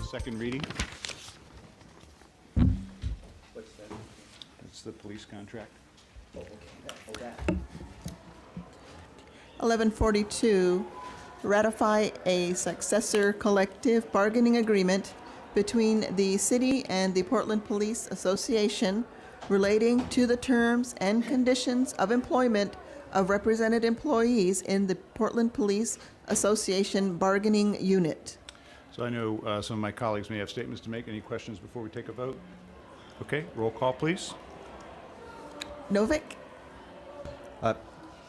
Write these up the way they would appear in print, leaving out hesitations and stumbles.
second reading. What's that? It's the police contract. Oh, okay. Oh, that. 1142, ratify a successor collective bargaining agreement between the city and the Portland Police Association relating to the terms and conditions of employment of represented employees in the Portland Police Association bargaining unit. So I know some of my colleagues may have statements to make. Any questions before we take a vote? Okay, roll call, please. Novick,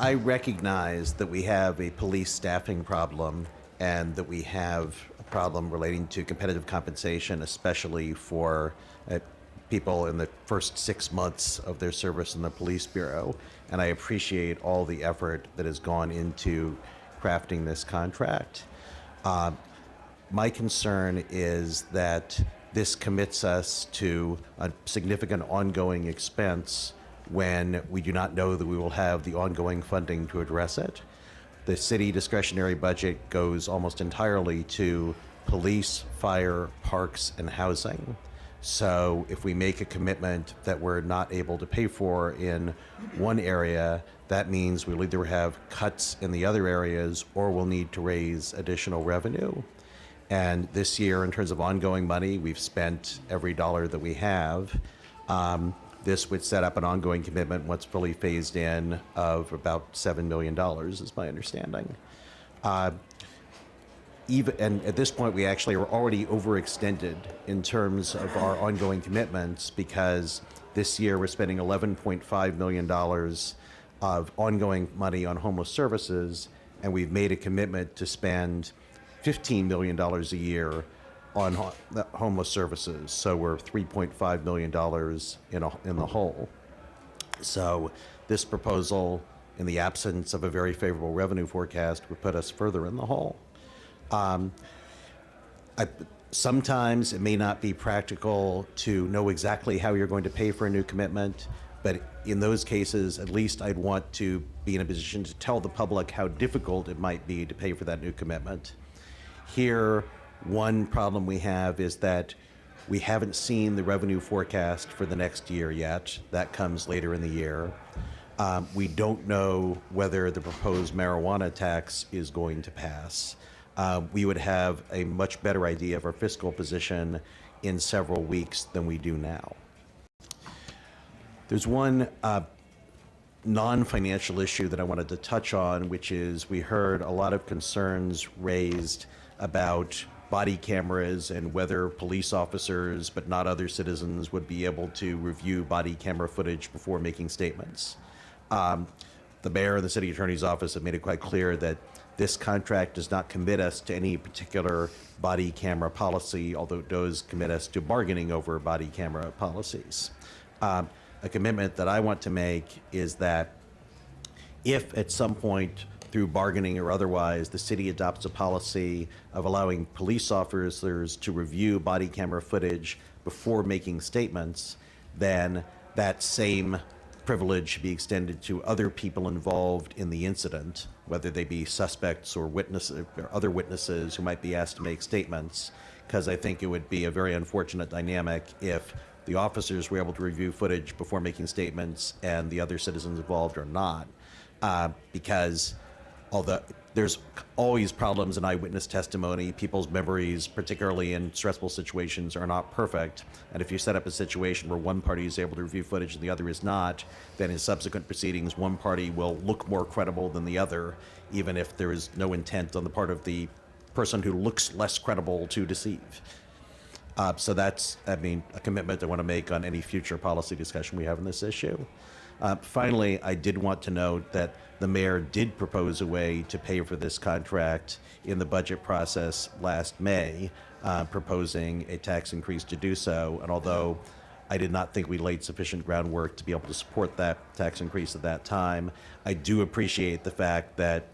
I recognize that we have a police staffing problem and that we have a problem relating to competitive compensation, especially for people in the first 6 months of their service in the police bureau. And I appreciate all the effort that has gone into crafting this contract. My concern is that this commits us to a significant ongoing expense when we do not know that we will have the ongoing funding to address it. The city discretionary budget goes almost entirely to police, fire, parks, and housing. So if we make a commitment that we're not able to pay for in one area, that means we'll either have cuts in the other areas or we'll need to raise additional revenue. And this year, in terms of ongoing money, we've spent every dollar that we have. This would set up an ongoing commitment once fully phased in of about $7 million, is my understanding. And at this point, we actually are already overextended in terms of our ongoing commitments because this year we're spending $11.5 million of ongoing money on homeless services, and we've made a commitment to spend $15 million a year on homeless services. So we're $3.5 million in the hole. So this proposal, in the absence of a very favorable revenue forecast, would put us further in the hole. Sometimes it may not be practical to know exactly how you're going to pay for a new commitment, but in those cases, at least I'd want to be in a position to tell the public how difficult it might be to pay for that new commitment. Here, one problem we have is that we haven't seen the revenue forecast for the next year yet. That comes later in the year. We don't know whether the proposed marijuana tax is going to pass. We would have a much better idea of our fiscal position in several weeks than we do now. There's one non-financial issue that I wanted to touch on, which is we heard a lot of concerns raised about body cameras and whether police officers, but not other citizens, would be able to review body camera footage before making statements. The mayor and the city attorney's office have made it quite clear that this contract does not commit us to any particular body camera policy, although it does commit us to bargaining over body camera policies. A commitment that I want to make is that if at some point through bargaining or otherwise, the city adopts a policy of allowing police officers to review body camera footage before making statements, then that same privilege should be extended to other people involved in the incident, whether they be suspects or witnesses or other witnesses who might be asked to make statements, because I think it would be a very unfortunate dynamic if the officers were able to review footage before making statements and the other citizens involved are not, because although there's always problems in eyewitness testimony, people's memories, particularly in stressful situations, are not perfect. And if you set up a situation where one party is able to review footage and the other is not, then in subsequent proceedings, one party will look more credible than the other, even if there is no intent on the part of the person who looks less credible to deceive. So that's, a commitment I want to make on any future policy discussion we have on this issue. Finally, I did want to note that the mayor did propose a way to pay for this contract in the budget process last May, proposing a tax increase to do so. And although I did not think we laid sufficient groundwork to be able to support that tax increase at that time, I do appreciate the fact that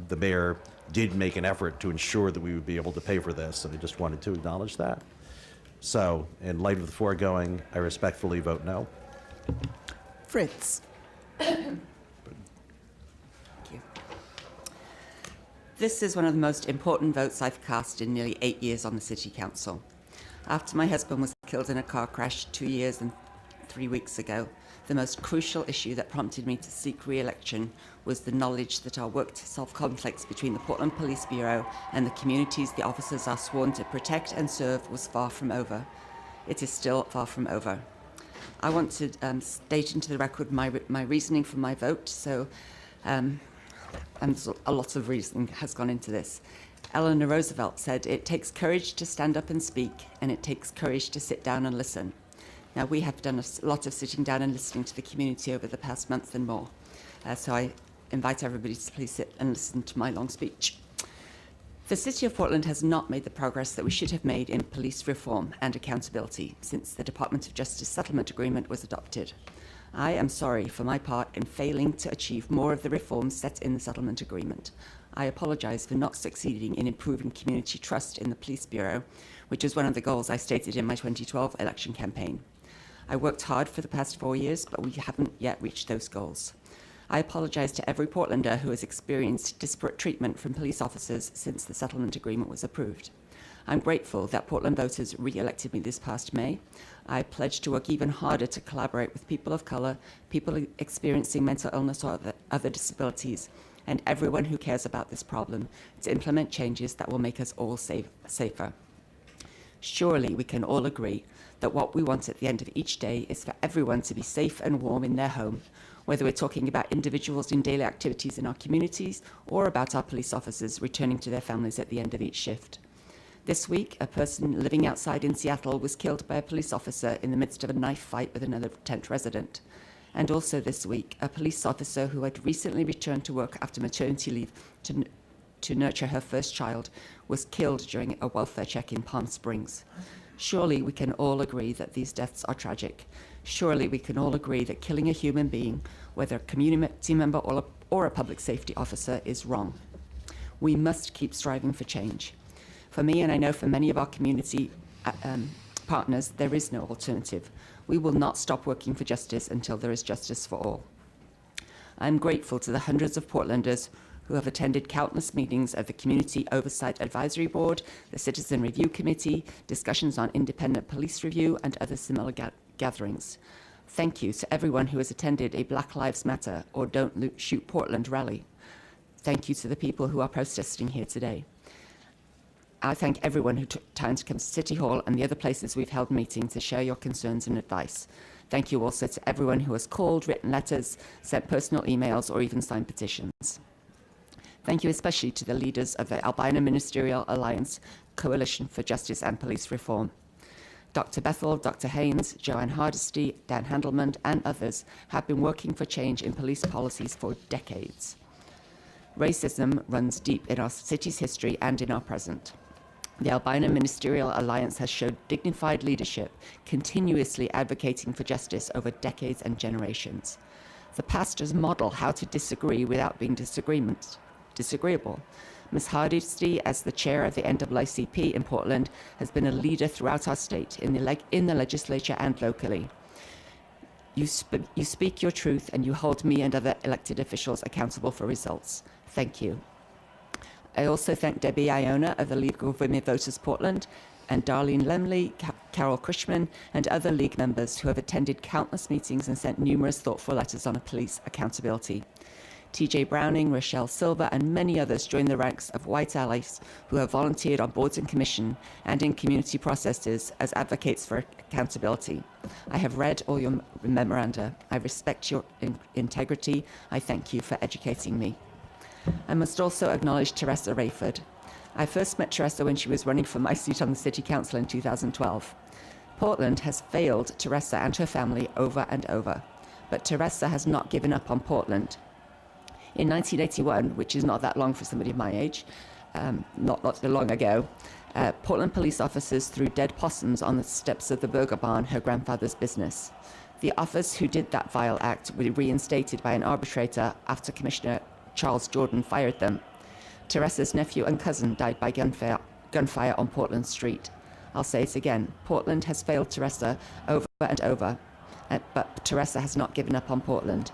the mayor did make an effort to ensure that we would be able to pay for this, and I just wanted to acknowledge that. So, in light of the foregoing, I respectfully vote no. Fritz. Thank you. This is one of the most important votes I've cast in nearly 8 years on the City Council. After my husband was killed in a car crash 2 years and 3 weeks ago, the most crucial issue that prompted me to seek re-election was the knowledge that our work to solve conflicts between the Portland Police Bureau and the communities the officers are sworn to protect and serve was far from over. It is still far from over. I want to state into the record my reasoning for my vote, and a lot of reasoning has gone into this. Eleanor Roosevelt said, "It takes courage to stand up and speak, and it takes courage to sit down and listen." Now, we have done a lot of sitting down and listening to the community over the past month and more. So I invite everybody to please sit and listen to my long speech. The City of Portland has not made the progress that we should have made in police reform and accountability since the Department of Justice settlement agreement was adopted. I am sorry for my part in failing to achieve more of the reforms set in the settlement agreement. I apologise for not succeeding in improving community trust in the Police Bureau, which is one of the goals I stated in my 2012 election campaign. I worked hard for the past 4 years, but we haven't yet reached those goals. I apologise to every Portlander who has experienced disparate treatment from police officers since the settlement agreement was approved. I'm grateful that Portland voters re-elected me this past May. I pledge to work even harder to collaborate with people of colour, people experiencing mental illness or other disabilities, and everyone who cares about this problem to implement changes that will make us all safer. Surely we can all agree that what we want at the end of each day is for everyone to be safe and warm in their home, whether we're talking about individuals in daily activities in our communities or about our police officers returning to their families at the end of each shift. This week, a person living outside in Seattle was killed by a police officer in the midst of a knife fight with another tent resident. And also this week, a police officer who had recently returned to work after maternity leave to nurture her first child was killed during a welfare check in Palm Springs. Surely we can all agree that these deaths are tragic. Surely we can all agree that killing a human being, whether a community member or a public safety officer, is wrong. We must keep striving for change. For me, and I know for many of our community partners, there is no alternative. We will not stop working for justice until there is justice for all. I'm grateful to the hundreds of Portlanders who have attended countless meetings of the Community Oversight Advisory Board, the Citizen Review Committee, discussions on independent police review, and other similar gatherings. Thank you to everyone who has attended a Black Lives Matter or Don't Shoot Portland rally. Thank you to the people who are protesting here today. I thank everyone who took time to come to City Hall and the other places we've held meetings to share your concerns and advice. Thank you also to everyone who has called, written letters, sent personal emails, or even signed petitions. Thank you especially to the leaders of the Albino Ministerial Alliance Coalition for Justice and Police Reform. Dr. Bethel, Dr. Haynes, Joanne Hardesty, Dan Handelman, and others have been working for change in police policies for decades. Racism runs deep in our city's history and in our present. The Albino Ministerial Alliance has showed dignified leadership, continuously advocating for justice over decades and generations. The pastors model how to disagree without being disagreeable. Ms. Hardesty, as the chair of the NAACP in Portland, has been a leader throughout our state in the legislature and locally. You speak your truth and you hold me and other elected officials accountable for results. Thank you. I also thank Debbie Iona of the League of Women Voters Portland and Darlene Lemley, Carol Cushman, and other League members who have attended countless meetings and sent numerous thoughtful letters on police accountability. TJ Browning, Rochelle Silver, and many others join the ranks of white allies who have volunteered on boards and commission and in community processes as advocates for accountability. I have read all your memoranda. I respect your integrity. I thank you for educating me. I must also acknowledge Teresa Rayford. I first met Teresa when she was running for my seat on the City Council in 2012. Portland has failed Teresa and her family over and over, but Teresa has not given up on Portland. In 1981, which is not that long for somebody of my age, not long ago, Portland police officers threw dead possums on the steps of the Burger Barn, her grandfather's business. The officers who did that vile act were reinstated by an arbitrator after Commissioner Charles Jordan fired them. Teresa's nephew and cousin died by gunfire on Portland Street. I'll say it again. Portland has failed Teresa over and over, but Teresa has not given up on Portland.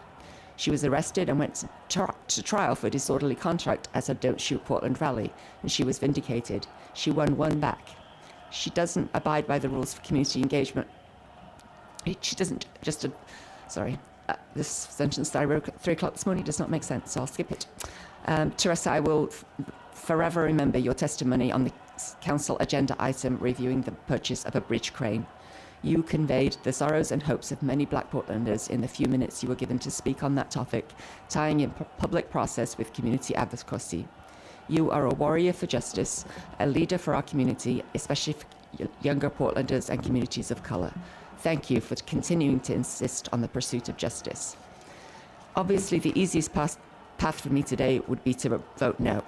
She was arrested and went to trial for disorderly conduct at a Don't Shoot Portland rally, and she was vindicated. She won one back. She doesn't abide by the rules for community engagement. She doesn't just, this sentence that I wrote at 3 o'clock this morning does not make sense, so I'll skip it. Teresa, I will forever remember your testimony on the council agenda item reviewing the purchase of a bridge crane. You conveyed the sorrows and hopes of many Black Portlanders in the few minutes you were given to speak on that topic, tying in public process with community advocacy. You are a warrior for justice, a leader for our community, especially for younger Portlanders and communities of colour. Thank you for continuing to insist on the pursuit of justice. Obviously, the easiest path for me today would be to vote no.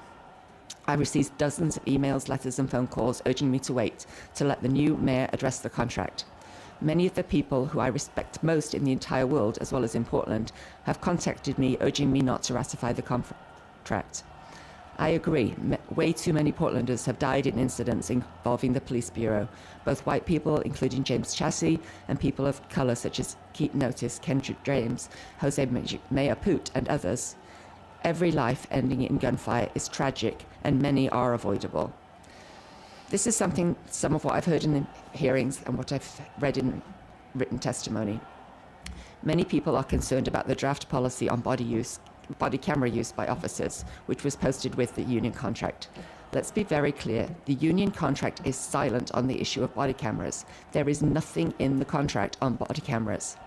I received dozens of emails, letters and phone calls urging me to wait to let the new mayor address the contract. Many of the people who I respect most in the entire world, as well as in Portland, have contacted me urging me not to ratify the contract. I agree, way too many Portlanders have died in incidents involving the police bureau, both white people, including James Chassie, and people of colour such as Keaton Otis, Kendrick James, Jose Mayor Poot, and others. Every life ending in gunfire is tragic, and many are avoidable. This is some of what I've heard in the hearings and what I've read in written testimony. Many people are concerned about the draft policy on body camera use by officers, which was posted with the union contract. Let's be very clear, the union contract is silent on the issue of body cameras. There is nothing in the contract on body cameras.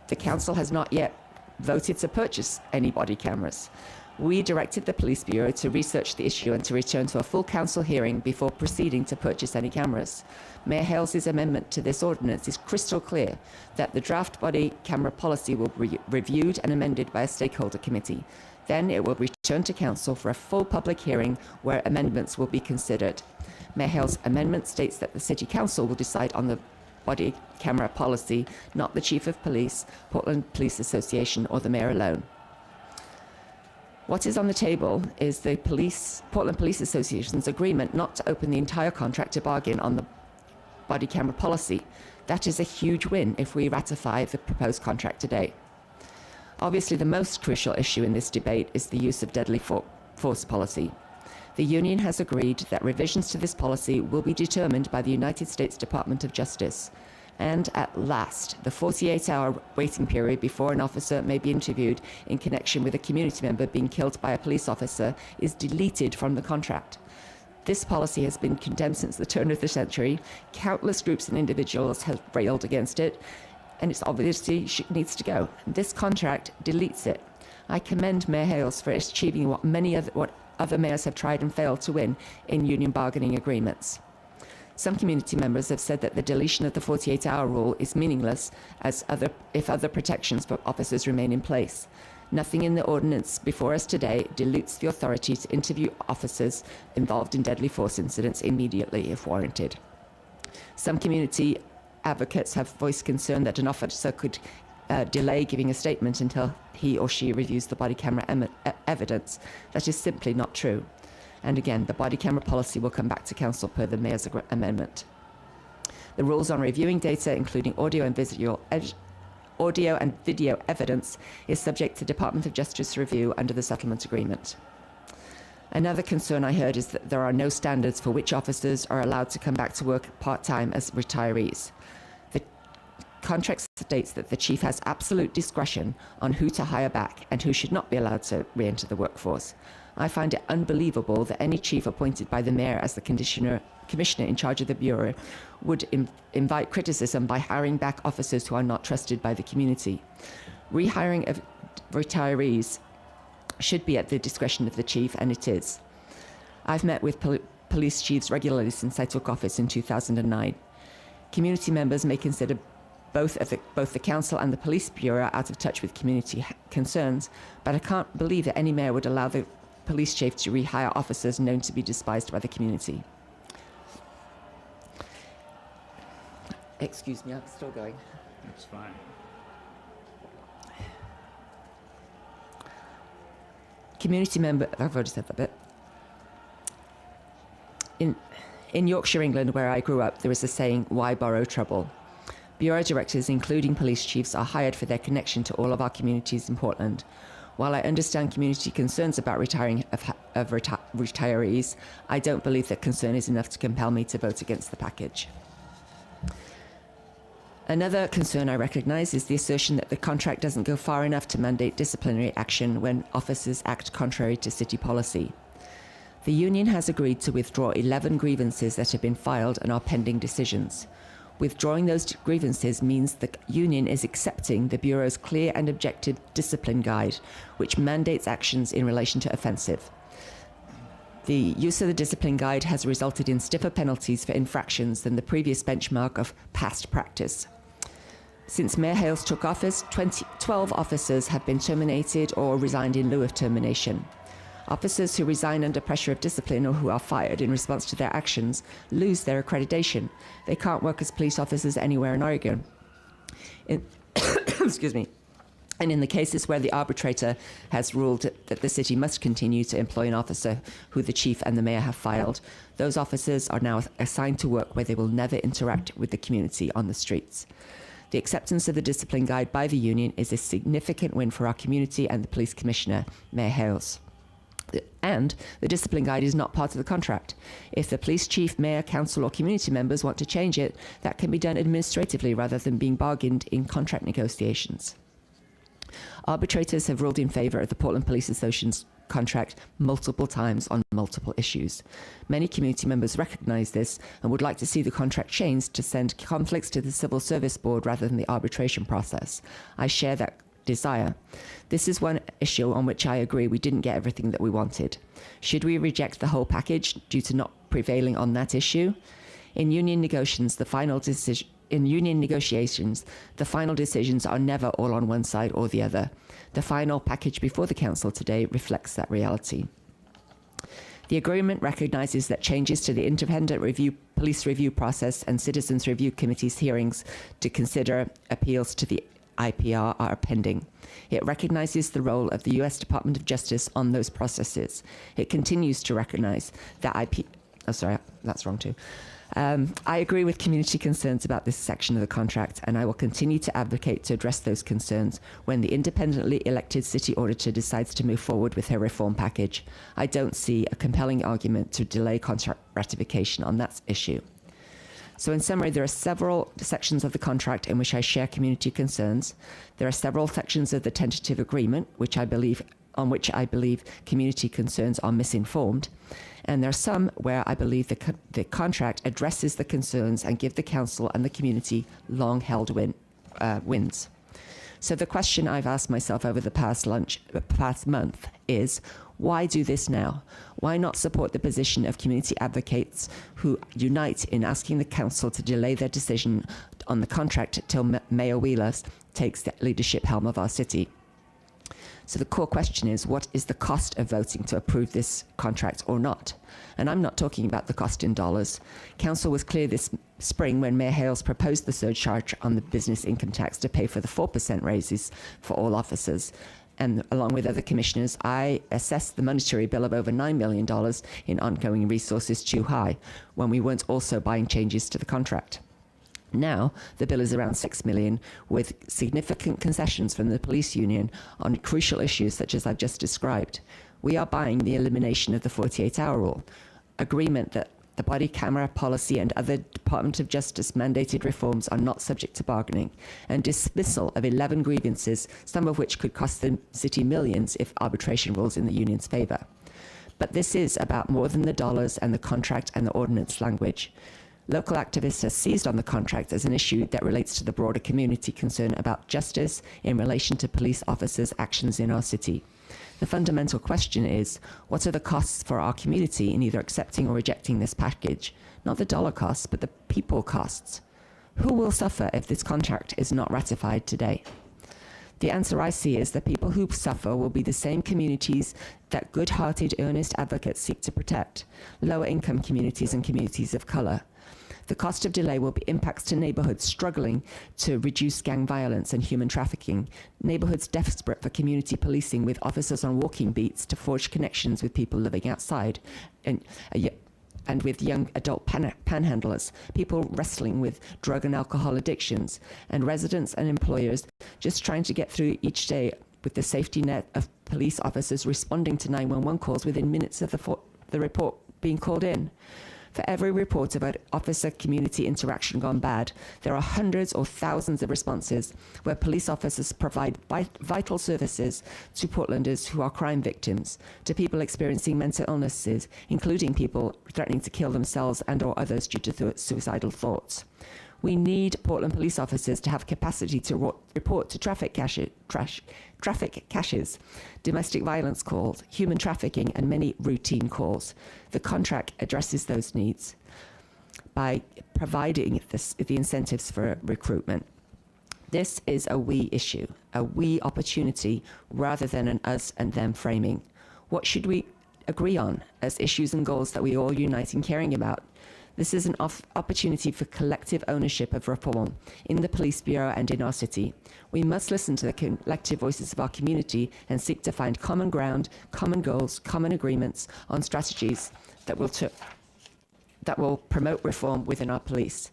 The council has not yet voted to purchase any body cameras. We directed the Police Bureau to research the issue and to return to a full council hearing before proceeding to purchase any cameras. Mayor Hales' amendment to this ordinance is crystal clear that the draft body camera policy will be reviewed and amended by a stakeholder committee. Then it will return to council for a full public hearing where amendments will be considered. Mayor Hales' amendment states that the City Council will decide on the body camera policy, not the Chief of Police, Portland Police Association, or the Mayor alone. What is on the table is the Portland Police Association's agreement not to open the entire contract to bargain on the body camera policy. That is a huge win if we ratify the proposed contract today. Obviously, the most crucial issue in this debate is the use of deadly force policy. The union has agreed that revisions to this policy will be determined by the United States Department of Justice. And at last, the 48-hour waiting period before an officer may be interviewed in connection with a community member being killed by a police officer is deleted from the contract. This policy has been condemned since the turn of the century. Countless groups and individuals have railed against it, and it's obviously needs to go. This contract deletes it. I commend Mayor Hales for achieving what other mayors have tried and failed to win in union bargaining agreements. Some community members have said that the deletion of the 48-hour rule is meaningless if other protections for officers remain in place. Nothing in the ordinance before us today dilutes the authority to interview officers involved in deadly force incidents immediately if warranted. Some community advocates have voiced concern that an officer could delay giving a statement until he or she reviews the body camera evidence. That is simply not true. And again, the body camera policy will come back to council per the mayor's amendment. The rules on reviewing data, including audio and video evidence, is subject to Department of Justice review under the settlement agreement. Another concern I heard is that there are no standards for which officers are allowed to come back to work part-time as retirees. The contract states that the chief has absolute discretion on who to hire back and who should not be allowed to re-enter the workforce. I find it unbelievable that any chief appointed by the mayor as the commissioner in charge of the bureau would invite criticism by hiring back officers who are not trusted by the community. Rehiring of retirees should be at the discretion of the chief, and it is. I've met with police chiefs regularly since I took office in 2009. Community members may consider both the council and the police bureau out of touch with community concerns, but I can't believe that any mayor would allow the police chief to rehire officers known to be despised by the community. Excuse me, I'm still going. That's fine. Community member, I've already said that bit. In Yorkshire, England, where I grew up, there is a saying, why borrow trouble? Bureau directors, including police chiefs, are hired for their connection to all of our communities in Portland. While I understand community concerns about retirees, I don't believe that concern is enough to compel me to vote against the package. Another concern I recognise is the assertion that the contract doesn't go far enough to mandate disciplinary action when officers act contrary to city policy. The union has agreed to withdraw 11 grievances that have been filed and are pending decisions. Withdrawing those grievances means the union is accepting the Bureau's clear and objective discipline guide, which mandates actions in relation to offensive. The use of the discipline guide has resulted in stiffer penalties for infractions than the previous benchmark of past practice. Since Mayor Hales took office, 12 officers have been terminated or resigned in lieu of termination. Officers who resign under pressure of discipline or who are fired in response to their actions lose their accreditation. They can't work as police officers anywhere in Oregon. Excuse me. And in the cases where the arbitrator has ruled that the city must continue to employ an officer who the chief and the mayor have filed, those officers are now assigned to work where they will never interact with the community on the streets. The acceptance of the discipline guide by the union is a significant win for our community and the police commissioner, Mayor Hales. And the discipline guide is not part of the contract. If the police chief, mayor, council or community members want to change it, that can be done administratively rather than being bargained in contract negotiations. Arbitrators have ruled in favour of the Portland Police Association's contract multiple times on multiple issues. Many community members recognise this and would like to see the contract changed to send conflicts to the Civil Service Board rather than the arbitration process. I share that desire. This is one issue on which I agree we didn't get everything that we wanted. Should we reject the whole package due to not prevailing on that issue? In union negotiations, the final decisions are never all on one side or the other. The final package before the council today reflects that reality. The agreement recognises that changes to the independent police review process and citizens review committees' hearings to consider appeals to the IPR are pending. It recognises the role of the US Department of Justice on those processes. It continues to recognise that I agree with community concerns about this section of the contract, and I will continue to advocate to address those concerns when the independently elected city auditor decides to move forward with her reform package. I don't see a compelling argument to delay contract ratification on that issue. So in summary, there are several sections of the contract in which I share community concerns. There are several sections of the tentative agreement on which I believe community concerns are misinformed. And there are some where I believe the contract addresses the concerns and give the council and the community long-held wins. So the question I've asked myself over the past month is, why do this now? Why not support the position of community advocates who unite in asking the council to delay their decision on the contract till Mayor Wheeler takes the leadership helm of our city? So the core question is, what is the cost of voting to approve this contract or not? And I'm not talking about the cost in dollars. Council was clear this spring when Mayor Hales proposed the surcharge on the business income tax to pay for the 4% raises for all officers. And along with other commissioners, I assessed the monetary bill of over $9 million in ongoing resources too high when we weren't also buying changes to the contract. Now, the bill is around $6 million, with significant concessions from the police union on crucial issues such as I've just described. We are buying the elimination of the 48-hour rule, agreement that the body camera policy and other Department of Justice mandated reforms are not subject to bargaining, and dismissal of 11 grievances, some of which could cost the city millions if arbitration rules in the union's favour. But this is about more than the dollars and the contract and the ordinance language. Local activists have seized on the contract as an issue that relates to the broader community concern about justice in relation to police officers' actions in our city. The fundamental question is, what are the costs for our community in either accepting or rejecting this package? Not the dollar costs, but the people costs. Who will suffer if this contract is not ratified today? The answer I see is that people who suffer will be the same communities that good-hearted, earnest advocates seek to protect, lower-income communities and communities of colour. The cost of delay will be impacts to neighbourhoods struggling to reduce gang violence and human trafficking, neighbourhoods desperate for community policing with officers on walking beats to forge connections with people living outside, and with young adult panhandlers, people wrestling with drug and alcohol addictions, and residents and employers just trying to get through each day with the safety net of police officers responding to 911 calls within minutes of the report being called in. For every report about officer-community interaction gone bad, there are hundreds or thousands of responses where police officers provide vital services to Portlanders who are crime victims, to people experiencing mental illnesses, including people threatening to kill themselves and/or others due to suicidal thoughts. We need Portland police officers to have capacity to report to traffic caches, domestic violence calls, human trafficking, and many routine calls. The contract addresses those needs by providing the incentives for recruitment. This is a we issue, a we opportunity, rather than an us and them framing. What should we agree on as issues and goals that we all unite in caring about? This is an opportunity for collective ownership of reform in the police bureau and in our city. We must listen to the collective voices of our community and seek to find common ground, common goals, common agreements on strategies that will promote reform within our police.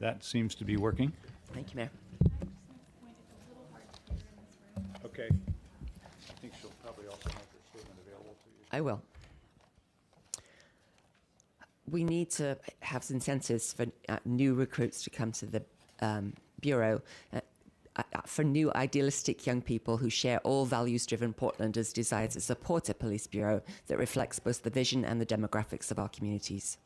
That seems to be working. Thank you, Mayor. Okay. I think she'll probably also make her statement available to you. I will. We need to have incentives for new recruits to come to the Bureau, for new idealistic young people who share all values-driven Portlanders' desire to support a police bureau that reflects both the vision and the demographics of our communities.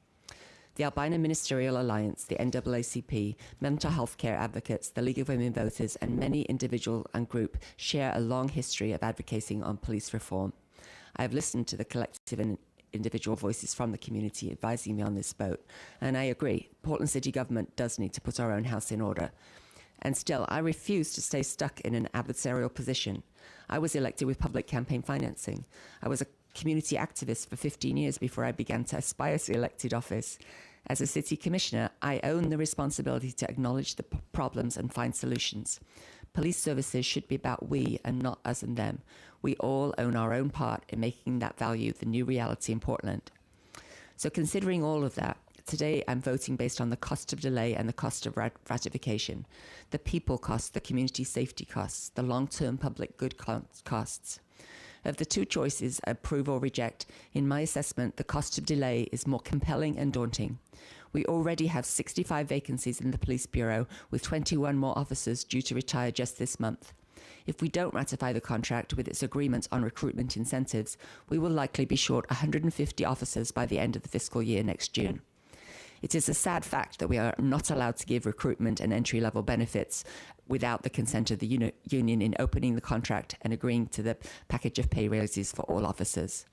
The Albino Ministerial Alliance, the NAACP, mental health care advocates, the League of Women Voters, and many individual and group share a long history of advocating on police reform. I have listened to the collective and individual voices from the community advising me on this vote, and I agree, Portland City Government does need to put our own house in order. And still, I refuse to stay stuck in an adversarial position. I was elected with public campaign financing. I was a community activist for 15 years before I began to aspire to elected office. As a city commissioner, I own the responsibility to acknowledge the problems and find solutions. Police services should be about we and not us and them. We all own our own part in making that value the new reality in Portland. So considering all of that, today I'm voting based on the cost of delay and the cost of ratification, the people costs, the community safety costs, the long-term public good costs. Of the two choices, approve or reject, in my assessment, the cost of delay is more compelling and daunting. We already have 65 vacancies in the Police Bureau, with 21 more officers due to retire just this month. If we don't ratify the contract with its agreement on recruitment incentives, we will likely be short 150 officers by the end of the fiscal year next June. It is a sad fact that we are not allowed to give recruitment and entry-level benefits without the consent of the union in opening the contract and agreeing to the package of pay raises for all officers.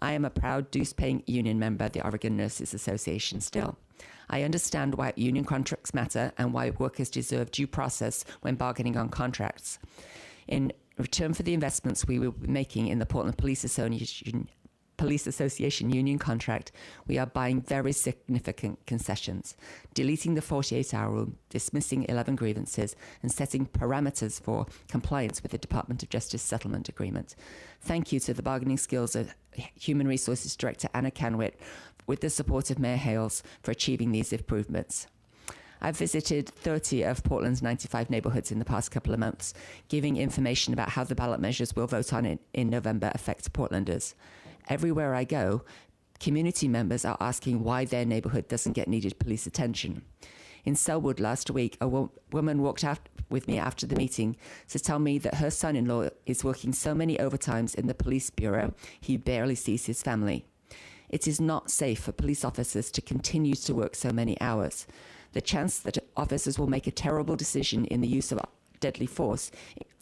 I am a proud dues-paying union member of the Oregon Nurses Association still. I understand why union contracts matter and why workers deserve due process when bargaining on contracts. In return for the investments we will be making in the Portland Police Association union contract, we are buying very significant concessions, deleting the 48-hour rule, dismissing 11 grievances, and setting parameters for compliance with the Department of Justice settlement agreement. Thank you to the bargaining skills of Human Resources Director Anna Canwit, with the support of Mayor Hales, for achieving these improvements. I've visited 30 of Portland's 95 neighborhoods in the past couple of months, giving information about how the ballot measures we'll vote on in November affect Portlanders. Everywhere I go, community members are asking why their neighborhood doesn't get needed police attention. In Selwood last week, a woman walked out with me after the meeting to tell me that her son-in-law is working so many overtimes in the police bureau, he barely sees his family. It is not safe for police officers to continue to work so many hours. The chance that officers will make a terrible decision in the use of deadly force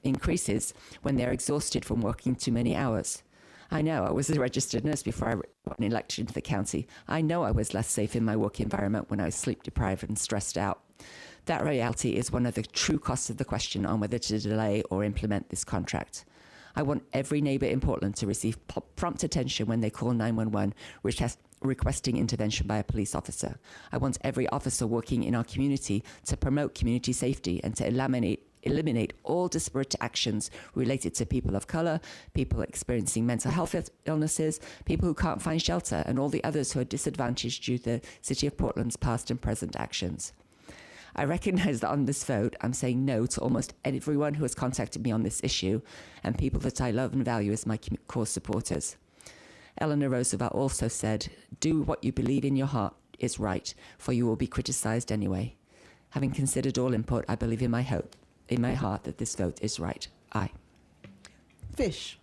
increases when they're exhausted from working too many hours. I know I was a registered nurse before I got an election into the county. I know I was less safe in my work environment when I was sleep deprived and stressed out. That reality is one of the true costs of the question on whether to delay or implement this contract. I want every neighbour in Portland to receive prompt attention when they call 911 requesting intervention by a police officer. I want every officer working in our community to promote community safety and to eliminate all disparate actions related to people of colour, people experiencing mental health illnesses, people who can't find shelter, and all the others who are disadvantaged due to the City of Portland's past and present actions. I recognise that on this vote, I'm saying no to almost everyone who has contacted me on this issue and people that I love and value as my core supporters. Eleanor Roosevelt also said, "Do what you believe in your heart is right, for you will be criticised anyway." Having considered all input, I believe in my heart that this vote is right. Aye. Fish.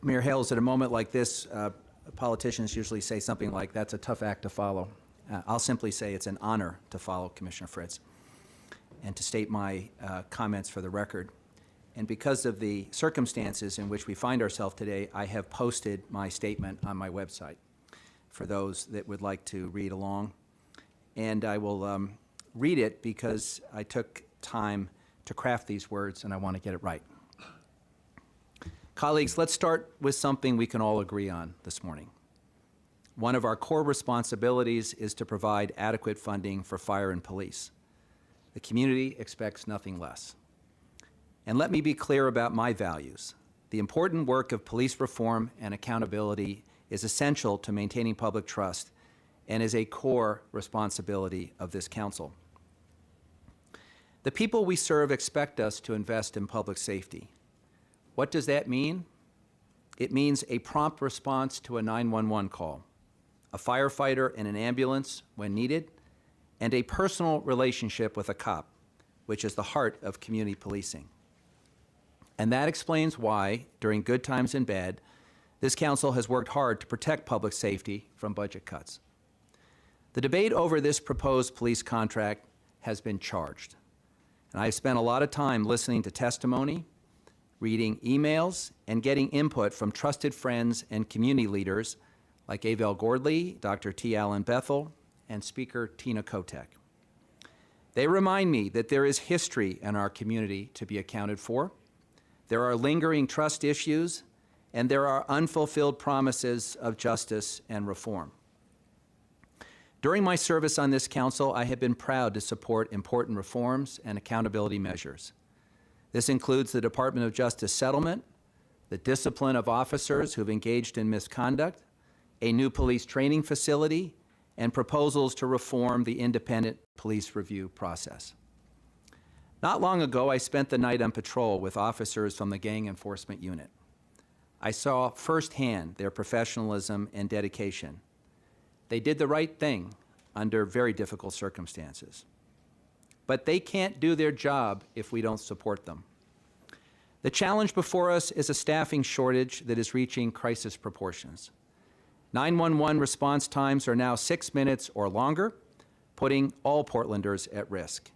Mayor Hales, at a moment like this, politicians usually say something like, "That's a tough act to follow." I'll simply say it's an honor to follow Commissioner Fritz and to state my comments for the record. And because of the circumstances in which we find ourselves today, I have posted my statement on my website for those that would like to read along. And I will read it because I took time to craft these words and I want to get it right. Colleagues, let's start with something we can all agree on this morning. One of our core responsibilities is to provide adequate funding for fire and police. The community expects nothing less. And let me be clear about my values. The important work of police reform and accountability is essential to maintaining public trust and is a core responsibility of this council. The people we serve expect us to invest in public safety. What does that mean? It means a prompt response to a 911 call, a firefighter in an ambulance when needed, and a personal relationship with a cop, which is the heart of community policing. And that explains why, during good times and bad, this council has worked hard to protect public safety from budget cuts. The debate over this proposed police contract has been charged. And I've spent a lot of time listening to testimony, reading emails, and getting input from trusted friends and community leaders like Avell Gordley, Dr. T. Allen Bethel, and Speaker Tina Kotek. They remind me that there is history in our community to be accounted for. There are lingering trust issues, and there are unfulfilled promises of justice and reform. During my service on this council, I have been proud to support important reforms and accountability measures. This includes the Department of Justice settlement, the discipline of officers who've engaged in misconduct, a new police training facility, and proposals to reform the independent police review process. Not long ago, I spent the night on patrol with officers from the Gang Enforcement Unit. I saw firsthand their professionalism and dedication. They did the right thing under very difficult circumstances. But they can't do their job if we don't support them. The challenge before us is a staffing shortage that is reaching crisis proportions. 911 response times are now 6 minutes or longer, putting all Portlanders at risk.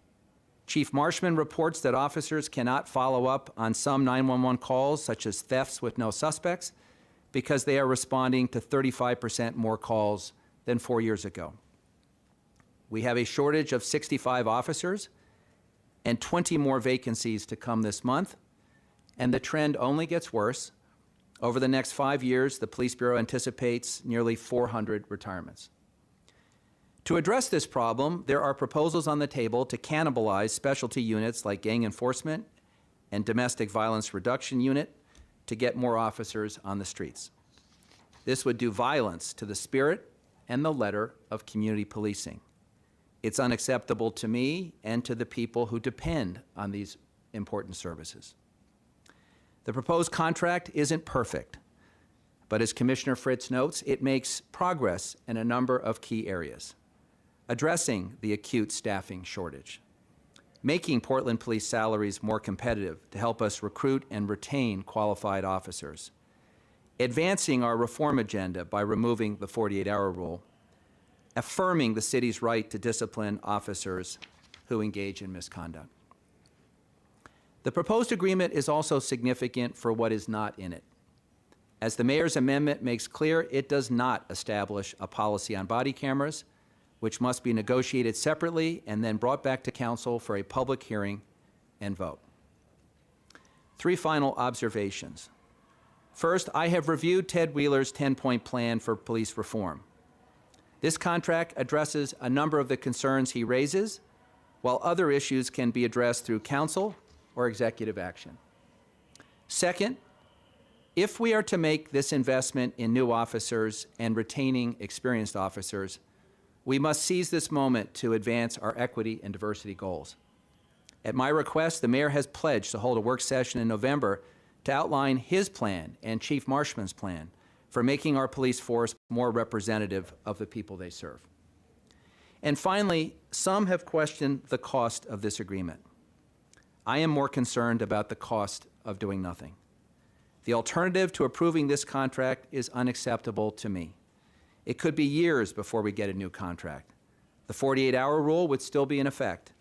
Chief Marshman reports that officers cannot follow up on some 911 calls, such as thefts with no suspects, because they are responding to 35% more calls than 4 years ago. We have a shortage of 65 officers and 20 more vacancies to come this month, and the trend only gets worse. Over the next 5 years, the Police Bureau anticipates nearly 400 retirements. To address this problem, there are proposals on the table to cannibalize specialty units like Gang Enforcement and Domestic Violence Reduction Unit to get more officers on the streets. This would do violence to the spirit and the letter of community policing. It's unacceptable to me and to the people who depend on these important services. The proposed contract isn't perfect, but as Commissioner Fritz notes, it makes progress in a number of key areas. Addressing the acute staffing shortage, making Portland police salaries more competitive to help us recruit and retain qualified officers, advancing our reform agenda by removing the 48-hour rule, affirming the city's right to discipline officers who engage in misconduct. The proposed agreement is also significant for what is not in it. As the mayor's amendment makes clear, it does not establish a policy on body cameras, which must be negotiated separately and then brought back to council for a public hearing and vote. 3 final observations. First, I have reviewed Ted Wheeler's 10-point plan for police reform. This contract addresses a number of the concerns he raises, while other issues can be addressed through council or executive action. Second, if we are to make this investment in new officers and retaining experienced officers, we must seize this moment to advance our equity and diversity goals. At my request, the mayor has pledged to hold a work session in November to outline his plan and Chief Marshman's plan for making our police force more representative of the people they serve. And finally, some have questioned the cost of this agreement. I am more concerned about the cost of doing nothing. The alternative to approving this contract is unacceptable to me. It could be years before we get a new contract. The 48-hour rule would still be in effect,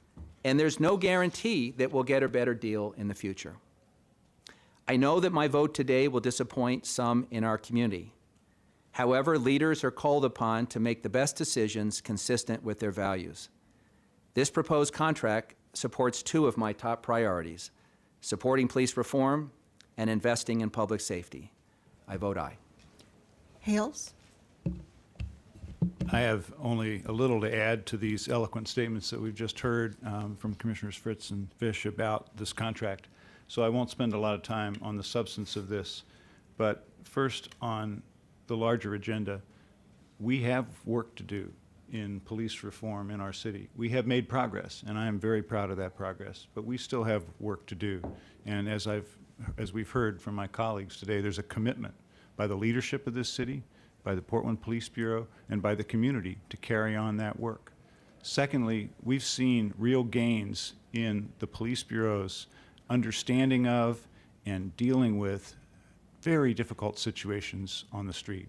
and there's no guarantee that we'll get a better deal in the future. I know that my vote today will disappoint some in our community. However, leaders are called upon to make the best decisions consistent with their values. This proposed contract supports 2 of my top priorities: supporting police reform and investing in public safety. I vote aye. Hales? I have only a little to add to these eloquent statements that we've just heard from Commissioners Fritz and Fish about this contract. So I won't spend a lot of time on the substance of this. But first, on the larger agenda, we have work to do in police reform in our city. We have made progress, and I am very proud of that progress, but we still have work to do. And as we've heard from my colleagues today, there's a commitment by the leadership of this city, by the Portland Police Bureau, and by the community to carry on that work. Secondly, we've seen real gains in the Police Bureau's understanding of and dealing with very difficult situations on the street.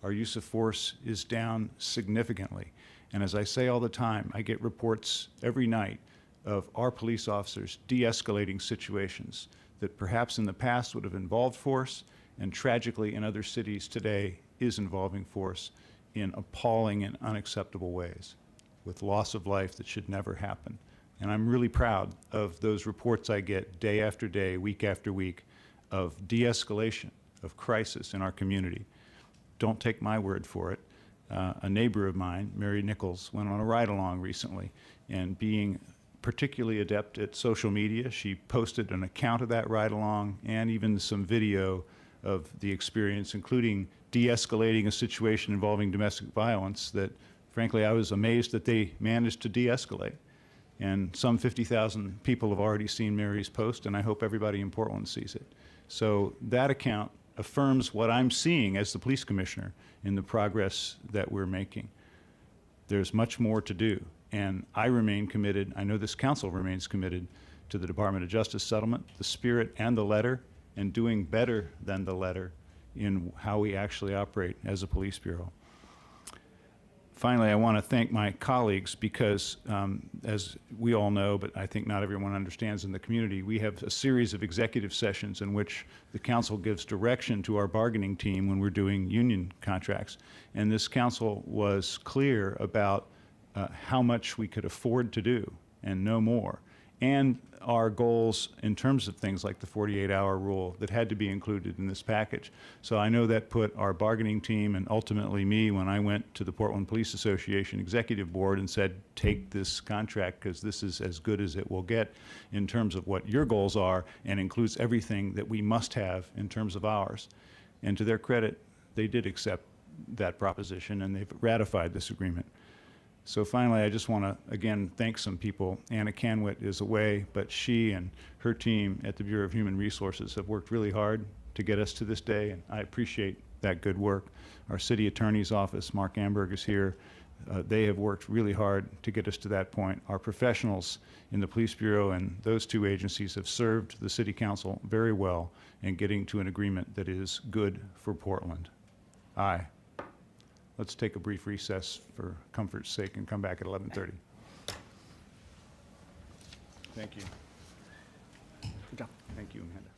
Our use of force is down significantly. And as I say all the time, I get reports every night of our police officers de-escalating situations that perhaps in the past would have involved force, and tragically in other cities today is involving force in appalling and unacceptable ways, with loss of life that should never happen. And I'm really proud of those reports I get day after day, week after week, of de-escalation of crisis in our community. Don't take my word for it. A neighbor of mine, Mary Nichols, went on a ride-along recently, and being particularly adept at social media, she posted an account of that ride-along and even some video of the experience, including de-escalating a situation involving domestic violence that, frankly, I was amazed that they managed to de-escalate. And some 50,000 people have already seen Mary's post, and I hope everybody in Portland sees it. So that account affirms what I'm seeing as the police commissioner in the progress that we're making. There's much more to do, and I remain committed, I know this council remains committed to the Department of Justice settlement, the spirit and the letter, and doing better than the letter in how we actually operate as a police bureau. Finally, I want to thank my colleagues because, as we all know, but I think not everyone understands in the community, we have a series of executive sessions in which the council gives direction to our bargaining team when we're doing union contracts. And this council was clear about how much we could afford to do and no more, and our goals in terms of things like the 48-hour rule that had to be included in this package. So I know that put our bargaining team and ultimately me, when I went to the Portland Police Association Executive Board and said, take this contract because this is as good as it will get in terms of what your goals are and includes everything that we must have in terms of ours. And to their credit, they did accept that proposition and they've ratified this agreement. So finally, I just want to, again, thank some people. Anna Canwit is away, but she and her team at the Bureau of Human Resources have worked really hard to get us to this day, and I appreciate that good work. Our city attorney's office, Mark Amberg, is here. They have worked really hard to get us to that point. Our professionals in the Police Bureau and those 2 agencies have served the City Council very well in getting to an agreement that is good for Portland. Aye. Let's take a brief recess for comfort's sake and come back at 11:30. Thank you. Good job. Thank you, Amanda.